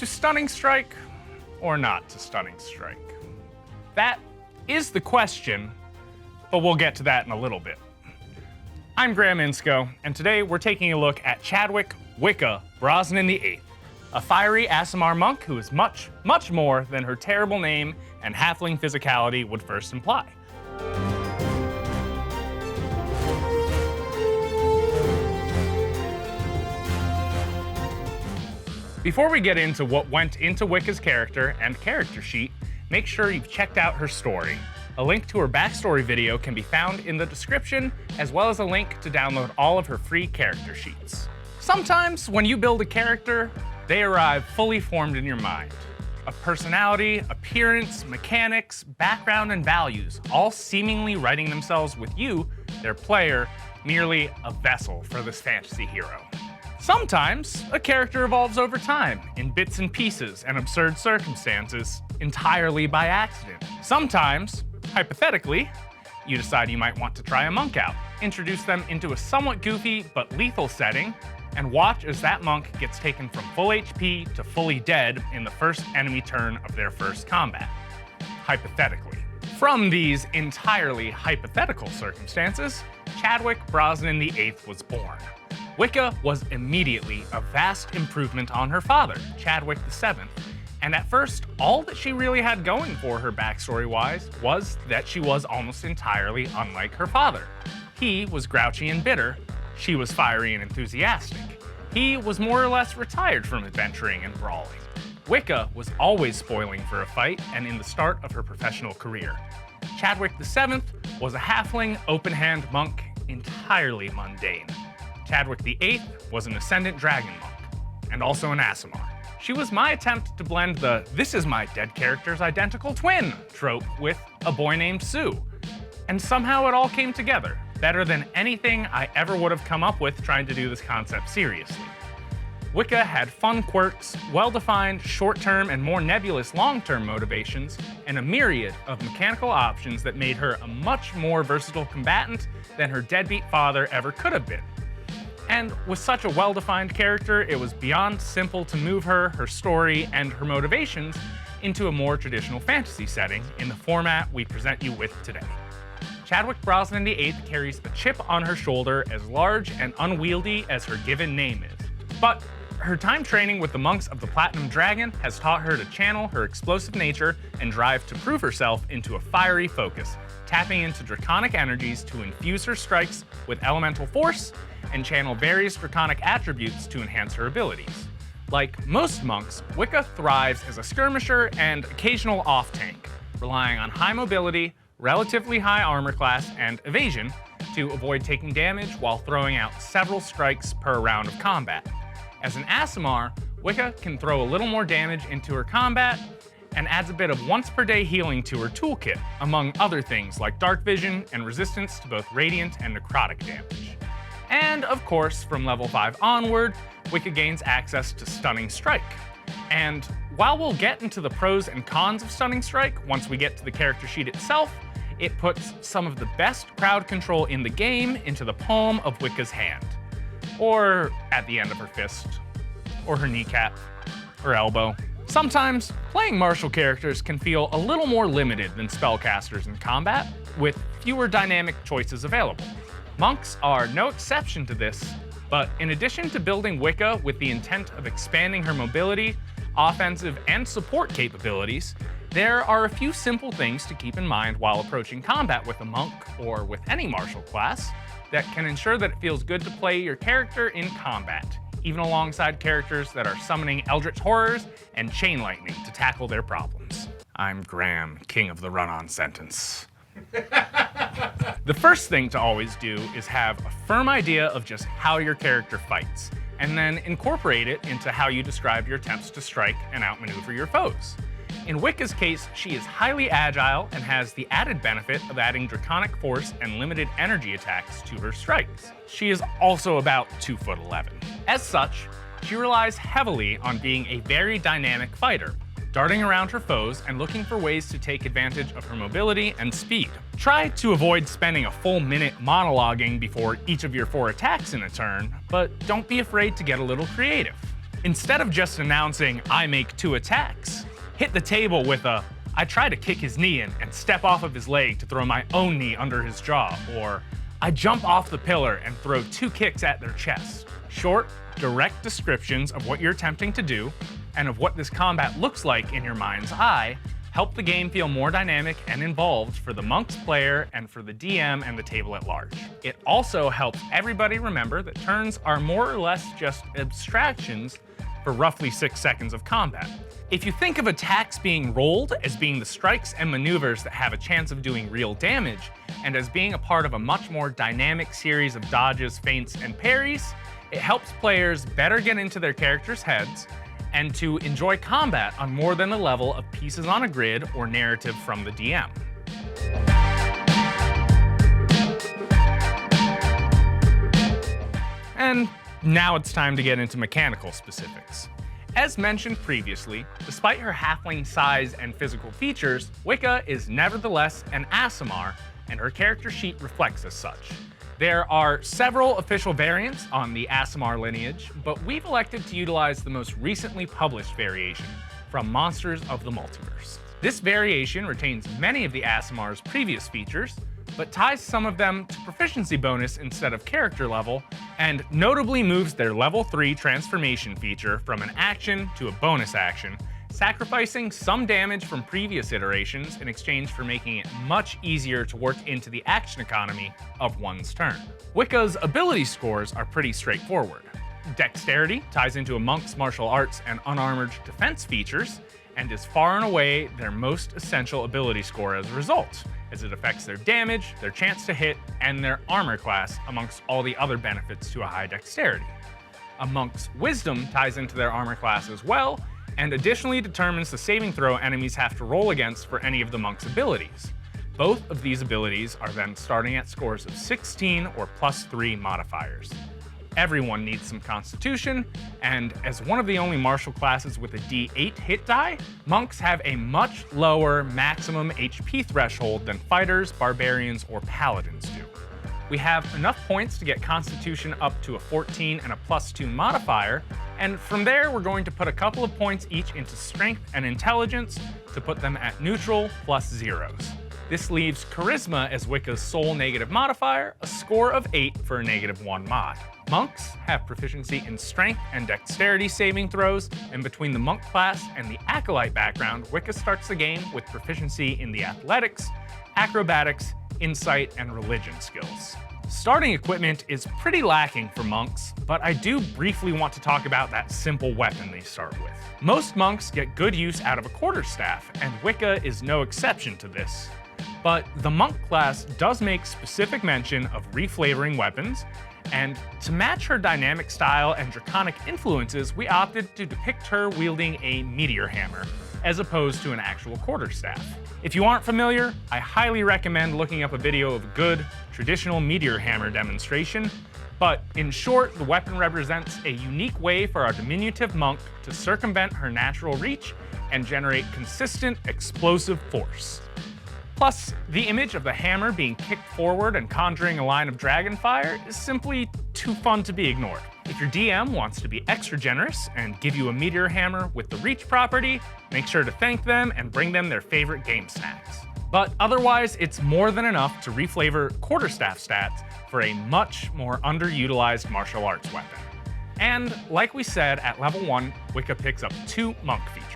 To stunning strike or not to stunning strike? That is the question, but we'll get to that in a little bit. I'm Graham INSCOE, and today we're taking a look at Chadwick Wicca Brosnan VIII, a fiery Aasimar monk who is much, much more than her terrible name and halfling physicality would first imply. Before we get into what went into Wicca's character and character sheet, make sure you've checked out her story. A link to her backstory video can be found in the description, as well as a link to download all of her free character sheets. Sometimes when you build a character, they arrive fully formed in your mind. A personality, appearance, mechanics, background, and values, all seemingly writing themselves with you, their player, merely a vessel for this fantasy hero. Sometimes, a character evolves over time, in bits and pieces and absurd circumstances, entirely by accident. Sometimes, hypothetically, you decide you might want to try a monk out, introduce them into a somewhat goofy but lethal setting, and watch as that monk gets taken from full HP to fully dead in the first enemy turn of their first combat. Hypothetically. From these entirely hypothetical circumstances, Chadwick Brosnan VIII was born. Wicca was immediately a vast improvement on her father, Chadwick VII, and at first, all that she really had going for her backstory-wise was that she was almost entirely unlike her father. He was grouchy and bitter, she was fiery and enthusiastic. He was more or less retired from adventuring and brawling. Wicca was always spoiling for a fight and in the start of her professional career. Chadwick VII was a halfling, open-hand monk, entirely mundane. Chadwick VIII was an ascendant dragon monk, and also an Aasimar. She was my attempt to blend the "this is my dead character's identical twin" trope with a boy named Sue. And somehow it all came together, better than anything I ever would have come up with trying to do this concept seriously. Wicca had fun quirks, well-defined short-term and more nebulous long-term motivations, and a myriad of mechanical options that made her a much more versatile combatant than her deadbeat father ever could have been. And with such a well-defined character, it was beyond simple to move her, her story, and her motivations into a more traditional fantasy setting in the format we present you with today. Chadwick Brosnan VIII carries a chip on her shoulder as large and unwieldy as her given name is. But her time training with the monks of the Platinum Dragon has taught her to channel her explosive nature and drive to prove herself into a fiery focus, tapping into draconic energies to infuse her strikes with elemental force and channel various draconic attributes to enhance her abilities. Like most monks, Wicca thrives as a skirmisher and occasional off-tank, relying on high mobility, relatively high armor class, and evasion to avoid taking damage while throwing out several strikes per round of combat. As an Aasimar, Wicca can throw a little more damage into her combat and adds a bit of once-per-day healing to her toolkit, among other things like dark vision and resistance to both radiant and necrotic damage. And of course, from level 5 onward, Wicca gains access to Stunning Strike. And while we'll get into the pros and cons of Stunning Strike once we get to the character sheet itself, it puts some of the best crowd control in the game into the palm of Wicca's hand. Or at the end of her fist, or her kneecap, or elbow. Sometimes, playing martial characters can feel a little more limited than spellcasters in combat, with fewer dynamic choices available. Monks are no exception to this, but in addition to building Wicca with the intent of expanding her mobility, offensive, and support capabilities, there are a few simple things to keep in mind while approaching combat with a monk, or with any martial class, that can ensure that it feels good to play your character in combat, even alongside characters that are summoning eldritch horrors and chain lightning to tackle their problems. I'm Graham, king of the run-on sentence. The first thing to always do is have a firm idea of just how your character fights, and then incorporate it into how you describe your attempts to strike and outmaneuver your foes. In Wicca's case, she is highly agile and has the added benefit of adding draconic force and limited energy attacks to her strikes. She is also about 2'11". As such, she relies heavily on being a very dynamic fighter, darting around her foes and looking for ways to take advantage of her mobility and speed. Try to avoid spending a full minute monologuing before each of your 4 attacks in a turn, but don't be afraid to get a little creative. Instead of just announcing, "I make 2 attacks," hit the table with a, "I try to kick his knee in and step off of his leg to throw my own knee under his jaw," or "I jump off the pillar and throw 2 kicks at their chest." Short, direct descriptions of what you're attempting to do and of what this combat looks like in your mind's eye help the game feel more dynamic and involved for the Monk's player and for the DM and the table at large. It also helps everybody remember that turns are more or less just abstractions for roughly 6 seconds of combat. If you think of attacks being rolled as being the strikes and maneuvers that have a chance of doing real damage, and as being a part of a much more dynamic series of dodges, feints, and parries, it helps players better get into their characters' heads and to enjoy combat on more than a level of pieces on a grid or narrative from the DM. And now it's time to get into mechanical specifics. As mentioned previously, despite her halfling size and physical features, Wicca is nevertheless an Aasimar, and her character sheet reflects as such. There are several official variants on the Aasimar lineage, but we've elected to utilize the most recently published variation from Monsters of the Multiverse. This variation retains many of the Aasimar's previous features, but ties some of them to proficiency bonus instead of character level, and notably moves their level 3 transformation feature from an action to a bonus action, sacrificing some damage from previous iterations in exchange for making it much easier to work into the action economy of one's turn. Wicca's ability scores are pretty straightforward. Dexterity ties into a monk's martial arts and unarmored defense features, and is far and away their most essential ability score as a result, as it affects their damage, their chance to hit, and their armor class amongst all the other benefits to a high dexterity. A monk's wisdom ties into their armor class as well, and additionally determines the saving throw enemies have to roll against for any of the monk's abilities. Both of these abilities are then starting at scores of 16 or +3 modifiers. Everyone needs some constitution, and as one of the only martial classes with a D8 hit die, monks have a much lower maximum HP threshold than fighters, barbarians, or paladins do. We have enough points to get Constitution up to a 14 and a +2 modifier, and from there we're going to put a couple of points each into Strength and Intelligence to put them at neutral +0s. This leaves Charisma as Wicca's sole negative modifier, a score of 8 for a -1 mod. Monks have proficiency in Strength and Dexterity saving throws, and between the Monk class and the Acolyte background, Wicca starts the game with proficiency in the Athletics, Acrobatics, Insight, and Religion skills. Starting equipment is pretty lacking for monks, but I do briefly want to talk about that simple weapon they start with. Most monks get good use out of a quarterstaff, and Wicca is no exception to this. But the monk class does make specific mention of reflavoring weapons, and to match her dynamic style and draconic influences, we opted to depict her wielding a meteor hammer, as opposed to an actual quarterstaff. If you aren't familiar, I highly recommend looking up a video of a good, traditional meteor hammer demonstration, but in short, the weapon represents a unique way for our diminutive monk to circumvent her natural reach and generate consistent, explosive force. Plus, the image of the hammer being kicked forward and conjuring a line of dragonfire is simply too fun to be ignored. If your DM wants to be extra generous and give you a meteor hammer with the reach property, make sure to thank them and bring them their favorite game snacks. But otherwise, it's more than enough to reflavor quarterstaff stats for a much more underutilized martial arts weapon. And like we said, at level 1, Wicca picks up 2 monk features.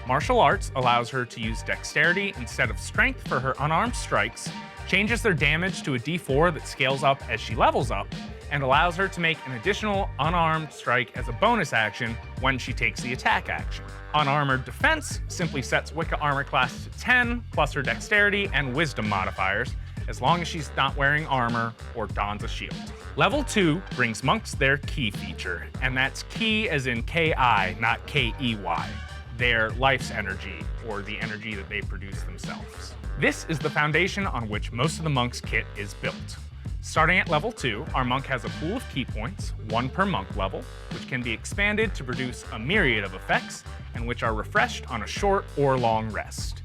Martial arts allows her to use dexterity instead of strength for her unarmed strikes, changes their damage to a D4 that scales up as she levels up, and allows her to make an additional unarmed strike as a bonus action when she takes the attack action. Unarmored defense simply sets Wicca armor class to 10, plus her dexterity and wisdom modifiers, as long as she's not wearing armor or dons a shield. Level 2 brings monks their key feature, and that's key as in K-I, not K-E-Y. Their life's energy, or the energy that they produce themselves. This is the foundation on which most of the monk's kit is built. Starting at level 2, our monk has a pool of key points, 1 per monk level, which can be expanded to produce a myriad of effects, and which are refreshed on a short or long rest.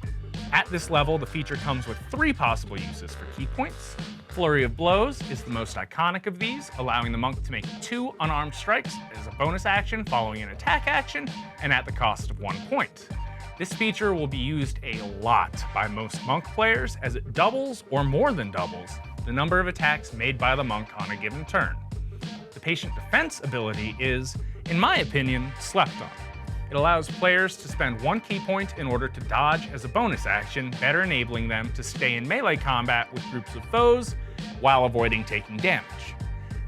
At this level, the feature comes with 3 possible uses for key points. Flurry of Blows is the most iconic of these, allowing the monk to make 2 unarmed strikes as a bonus action following an attack action and at the cost of 1 point. This feature will be used a lot by most monk players as it doubles, or more than doubles, the number of attacks made by the monk on a given turn. The Patient Defense ability is, in my opinion, slept on. It allows players to spend 1 key point in order to dodge as a bonus action, better enabling them to stay in melee combat with groups of foes while avoiding taking damage.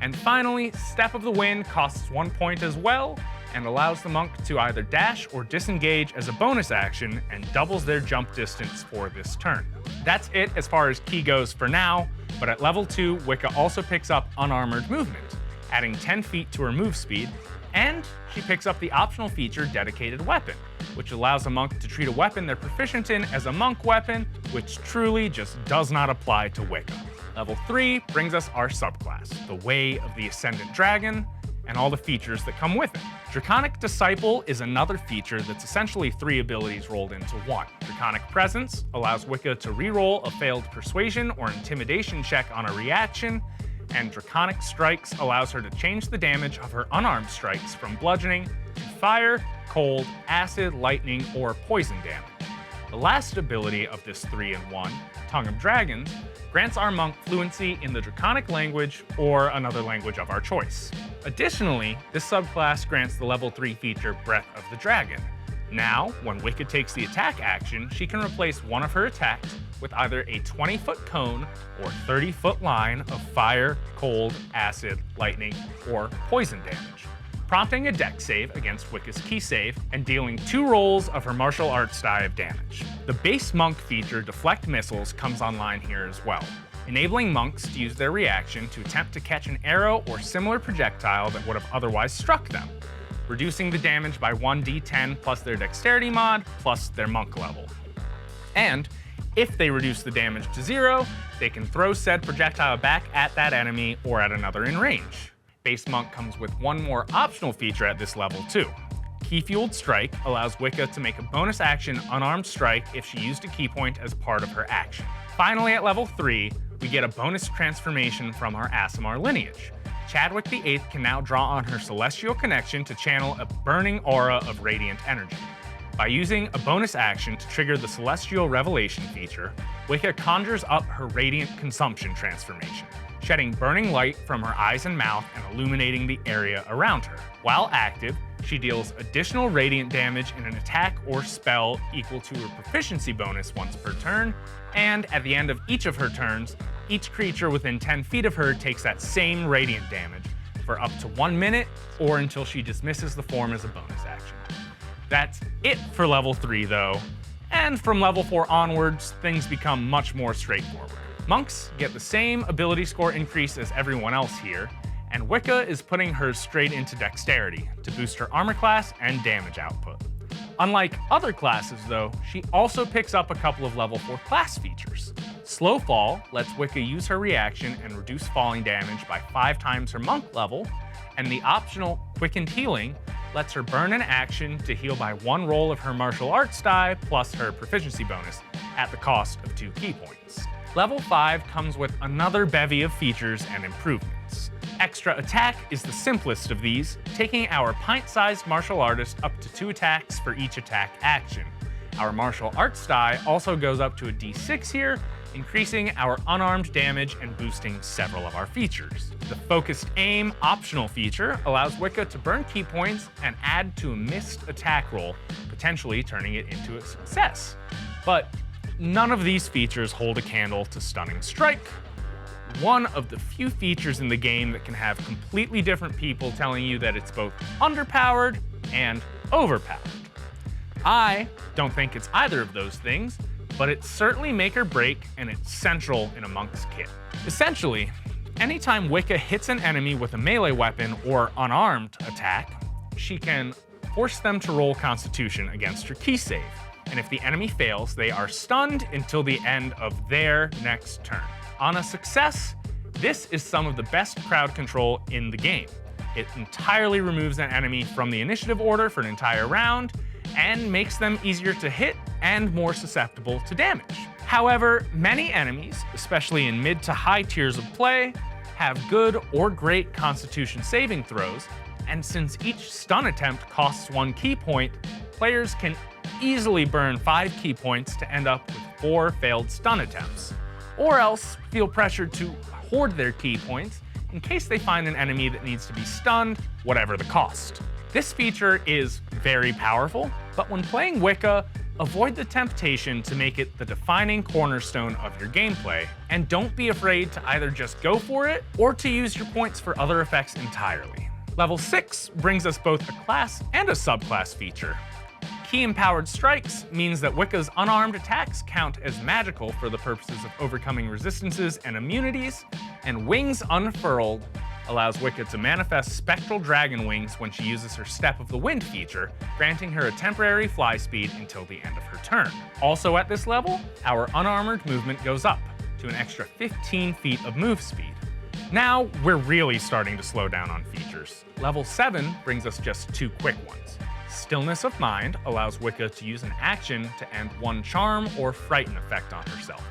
And finally, Step of the Wind costs 1 point as well, and allows the monk to either dash or disengage as a bonus action and doubles their jump distance for this turn. That's it as far as key goes for now, but at level 2, Wicca also picks up unarmored movement, adding 10 feet to her move speed, and she picks up the optional feature Dedicated Weapon, which allows a monk to treat a weapon they're proficient in as a monk weapon, which truly just does not apply to Wicca. Level 3 brings us our subclass, the Way of the Ascendant Dragon, and all the features that come with it. Draconic Disciple is another feature that's essentially 3 abilities rolled into 1. Draconic Presence allows Wicca to reroll a failed Persuasion or Intimidation check on a reaction, and Draconic Strikes allows her to change the damage of her unarmed strikes from bludgeoning to fire, cold, acid, lightning, or poison damage. The last ability of this 3-in-1, Tongue of Dragons, grants our monk fluency in the Draconic language or another language of our choice. Additionally, this subclass grants the level 3 feature Breath of the Dragon. Now, when Wicca takes the attack action, she can replace one of her attacks with either a 20-foot cone or 30-foot line of fire, cold, acid, lightning, or poison damage, prompting a dex save against Wicca's key save and dealing 2 rolls of her martial arts die of damage. The base monk feature Deflect Missiles comes online here as well, enabling monks to use their reaction to attempt to catch an arrow or similar projectile that would have otherwise struck them, reducing the damage by 1d10 plus their dexterity mod plus their monk level. And if they reduce the damage to 0, they can throw said projectile back at that enemy or at another in range. Base monk comes with 1 more optional feature at this level too. Key Fueled Strike allows Wicca to make a bonus action unarmed strike if she used a key point as part of her action. Finally, at level 3, we get a bonus transformation from our Aasimar lineage. Chadwick VIII can now draw on her celestial connection to channel a burning aura of radiant energy. By using a bonus action to trigger the Celestial Revelation feature, Wicca conjures up her Radiant Consumption transformation, shedding burning light from her eyes and mouth and illuminating the area around her. While active, she deals additional radiant damage in an attack or spell equal to her proficiency bonus once per turn, and at the end of each of her turns, each creature within 10 feet of her takes that same radiant damage for up to 1 minute or until she dismisses the form as a bonus action. That's it for level 3 though, and from level 4 onwards, things become much more straightforward. Monks get the same ability score increase as everyone else here, and Wicca is putting hers straight into Dexterity to boost her armor class and damage output. Unlike other classes though, she also picks up a couple of level 4 class features. Slow Fall lets Wicca use her reaction and reduce falling damage by 5 times her monk level, and the optional Quickened Healing lets her burn an action to heal by 1 roll of her martial arts die plus her proficiency bonus at the cost of 2 key points. Level 5 comes with another bevy of features and improvements. Extra Attack is the simplest of these, taking our pint-sized martial artist up to 2 attacks for each attack action. Our martial arts die also goes up to a d6 here, increasing our unarmed damage and boosting several of our features. The Focused Aim optional feature allows Wicca to burn key points and add to a missed attack roll, potentially turning it into a success. But none of these features hold a candle to Stunning Strike, one of the few features in the game that can have completely different people telling you that it's both underpowered and overpowered. I don't think it's either of those things, but it's certainly make or break, and it's central in a monk's kit. Essentially, anytime Wicca hits an enemy with a melee weapon or unarmed attack, she can force them to roll Constitution against her key save. And if the enemy fails, they are stunned until the end of their next turn. On a success, this is some of the best crowd control in the game. It entirely removes an enemy from the initiative order for an entire round and makes them easier to hit and more susceptible to damage. However, many enemies, especially in mid to high tiers of play, have good or great constitution saving throws, and since each stun attempt costs 1 key point, players can easily burn 5 key points to end up with 4 failed stun attempts, or else feel pressured to hoard their key points in case they find an enemy that needs to be stunned, whatever the cost. This feature is very powerful, but when playing Wicca, avoid the temptation to make it the defining cornerstone of your gameplay, and don't be afraid to either just go for it or to use your points for other effects entirely. Level 6 brings us both a class and a subclass feature. Key-empowered strikes means that Wicca's unarmed attacks count as magical for the purposes of overcoming resistances and immunities, and Wings Unfurled allows Wicca to manifest spectral dragon wings when she uses her Step of the Wind feature, granting her a temporary fly speed until the end of her turn. Also at this level, our unarmored movement goes up to an extra 15 feet of move speed. Now, we're really starting to slow down on features. Level 7 brings us just 2 quick ones. Stillness of Mind allows Wicca to use an action to end 1 charm or frighten effect on herself.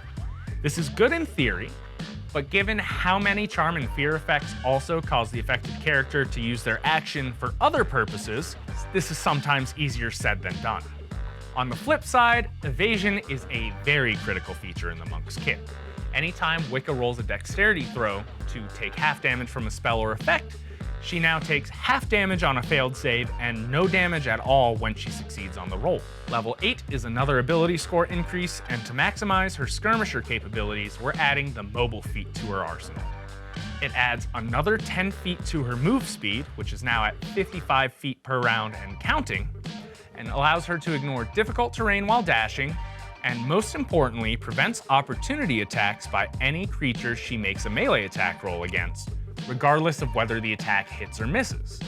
This is good in theory, but given how many charm and fear effects also cause the affected character to use their action for other purposes, this is sometimes easier said than done. On the flip side, evasion is a very critical feature in the Monk's kit. Anytime Wicca rolls a dexterity throw to take half damage from a spell or effect, she now takes half damage on a failed save and no damage at all when she succeeds on the roll. Level 8 is another ability score increase, and to maximize her skirmisher capabilities, we're adding the mobile feat to her arsenal. It adds another 10 feet to her move speed, which is now at 55 feet per round and counting, and allows her to ignore difficult terrain while dashing, and most importantly, prevents opportunity attacks by any creature she makes a melee attack roll against, regardless of whether the attack hits or misses.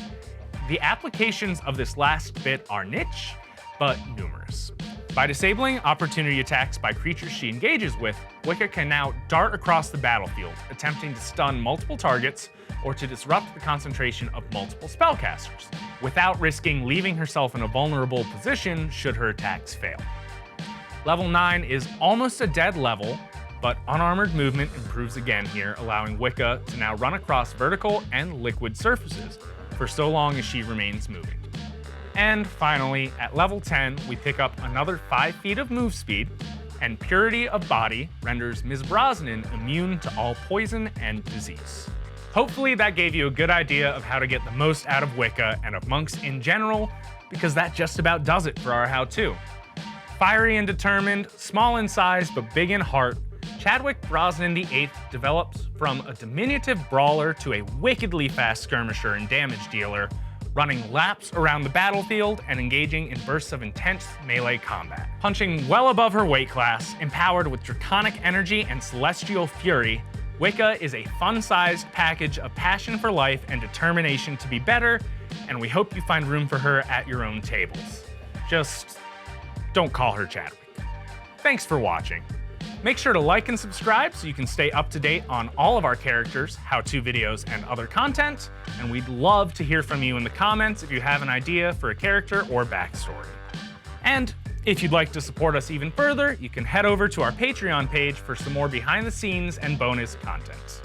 The applications of this last bit are niche, but numerous. By disabling opportunity attacks by creatures she engages with, Wicca can now dart across the battlefield, attempting to stun multiple targets or to disrupt the concentration of multiple spellcasters, without risking leaving herself in a vulnerable position should her attacks fail. Level 9 is almost a dead level, but unarmored movement improves again here, allowing Wicca to now run across vertical and liquid surfaces for so long as she remains moving. And finally, at level 10, we pick up another 5 feet of move speed, and Purity of Body renders Ms. Brosnan immune to all poison and disease. Hopefully that gave you a good idea of how to get the most out of Wicca and of monks in general, because that just about does it for our how-to. Fiery and determined, small in size but big in heart, Chadwick Brosnan VIII develops from a diminutive brawler to a wickedly fast skirmisher and damage dealer, running laps around the battlefield and engaging in bursts of intense melee combat. Punching well above her weight class, empowered with draconic energy and celestial fury, Wicca is a fun-sized package of passion for life and determination to be better, and we hope you find room for her at your own tables. Just don't call her Chadwick. Thanks for watching. Make sure to like and subscribe so you can stay up to date on all of our characters, how-to videos, and other content, and we'd love to hear from you in the comments if you have an idea for a character or backstory. And if you'd like to support us even further, you can head over to our Patreon page for some more behind-the-scenes and bonus content.